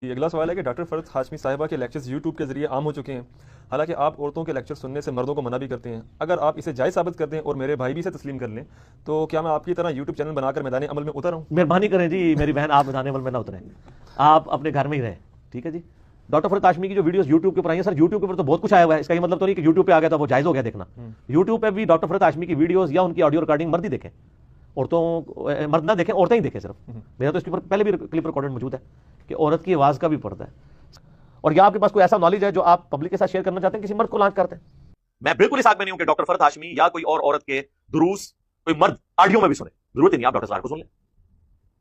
یہ اگلا سوال ہے کہ ڈاکٹر فرد ہاشمی صاحبہ کے لیکچرز یوٹیوب کے ذریعے عام ہو چکے ہیں، حالانکہ آپ عورتوں کے لیکچر سننے سے مردوں کو منع بھی کرتے ہیں۔ اگر آپ اسے جائز ثابت کر دیں اور میرے بھائی بھی اسے تسلیم کر لیں تو کیا میں آپ کی طرح یوٹیوب چینل بنا کر میدان عمل میں اتر آؤں؟ مہربانی کریں جی میری بہن، آپ میدان عمل میں نہ اتریں، آپ اپنے گھر میں ہی رہیں، ٹھیک ہے جی۔ ڈاکٹر فرد ہاشمی کی جو ویڈیوز یوٹیوب کے اوپر آئی ہیں، سر یوٹیوب کے اوپر تو بہت کچھ آیا ہوا ہے، اس کا یہ مطلب تو نہیں کہ یوٹیوب پہ آ گیا تھا وہ جائز ہو گیا دیکھنا۔ یوٹیوب پہ بھی ڈاکٹر فرد ہاشمی کی ویڈیوز یا ان کی آڈیو ریکارڈنگ مرد ہی دیکھیں، عورتوں مرد نہ دیکھیں، عورتیں ہی دیکھیں صرف۔ میرا تو اس کے اوپر پہلے بھی کلپ ریکارڈڈ موجود ہے کہ عورت کی آواز کا بھی پردہ ہے۔ اور یا آپ کے پاس کوئی ایسا نالج ہے جو آپ پبلک کے ساتھ شیئر کرنا چاہتے ہیں، کسی مرد کو لانچ کرتے ہیں؟ میں بالکل اس حق میں نہیں ہوں کہ ڈاکٹر فرد ہاشمی یا کوئی اور عورت کے دروس کوئی مرد آڈیو میں بھی سنے، ضرورت ہی نہیں، آپ ڈاکٹر صاحب کو سن لیں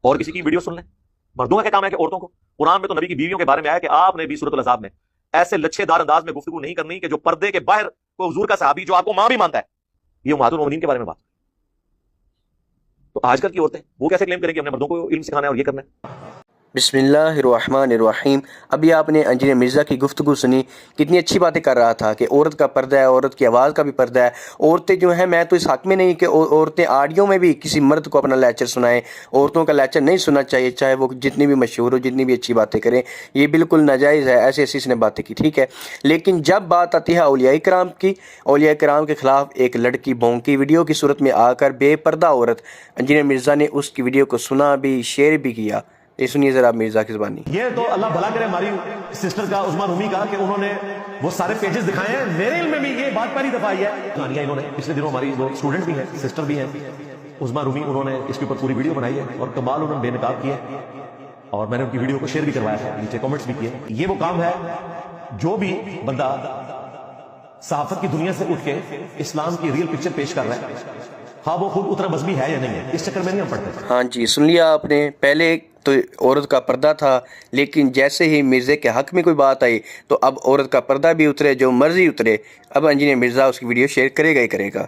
اور کسی کی ویڈیو سن لیں۔ مردوں کا کیا کام ہے کہ عورتوں کو؟ قرآن میں تو نبی کی بیویوں کے بارے میں آیا کہ آپ نے بھی سورۃ الاحزاب میں ایسے لچھے دار انداز میں گفتگو نہیں کرنی کہ جو پردے کے باہر کوئی حضور کا صحابی جو آپ کو ماں بھی مانتا ہے، یہ امہات المومنین کے بارے میں بات۔ تو آج کل کی عورتیں وہ کیسے کلیم کریں کہ ہم نے مردوں کو علم سکھانا ہے اور یہ کرنا ہے؟ بسم اللہ الرحمن الرحیم۔ ابھی آپ نے انجینئر مرزا کی گفتگو سنی، کتنی اچھی باتیں کر رہا تھا کہ عورت کا پردہ ہے، عورت کی آواز کا بھی پردہ ہے۔ عورتیں جو ہیں، میں تو اس حق میں نہیں کہ عورتیں آڈیو میں بھی کسی مرد کو اپنا لیکچر سنائیں۔ عورتوں کا لیکچر نہیں سننا چاہیے، چاہے وہ جتنی بھی مشہور ہو، جتنی بھی اچھی باتیں کریں، یہ بالکل ناجائز ہے۔ ایسے اس نے باتیں کی، ٹھیک ہے، لیکن جب بات آتی ہے اولیاء کرام کی، اولیاء کرام کے خلاف ایک لڑکی بونکی ویڈیو کی صورت میں آ کر بے پردہ عورت، انجینئر مرزا نے اس کی ویڈیو کو سنا بھی، شیئر بھی کیا۔ یہ سنیے ذرا مرزا کی زبانی۔ یہ تو اللہ بھلا کرے ہماری سسٹر کا، عظمیٰ رومی کا، کہ انہوں نے وہ سارے پیجز دکھائے ہیں۔ میرے علم میں بھی یہ بات پہلی دفعہ آئی ہے، کہانیاں انہوں نے پچھلے دنوں ہماری وہ اسٹوڈنٹ بھی ہیں، سسٹر بھی ہیں عظمیٰ رومی، انہوں نے اس کے اوپر پوری ویڈیو بنائی ہے اور کمال انہوں نے بے نقاب کی ہے، اور میں نے ان کی ویڈیو کو شیئر بھی کروایا تھا، نیچے کامنٹس بھی کیے۔ یہ وہ کام ہے جو بھی بندہ صحافت کی دنیا سے اٹھ کے اسلام کی ریئل پکچر پیش کر رہا ہے، ہاں وہ خود اترا مذہبی ہے یا نہیں ہے، اس چکر میں نہیں ہم پڑھتے۔ ہاں جی، سن لیا آپ نے۔ پہلے تو عورت کا پردہ تھا، لیکن جیسے ہی مرزے کے حق میں کوئی بات آئی تو اب عورت کا پردہ بھی اترے، جو مرضی اترے، اب انجینئر مرزا اس کی ویڈیو شیئر کرے گا ہی کرے گا۔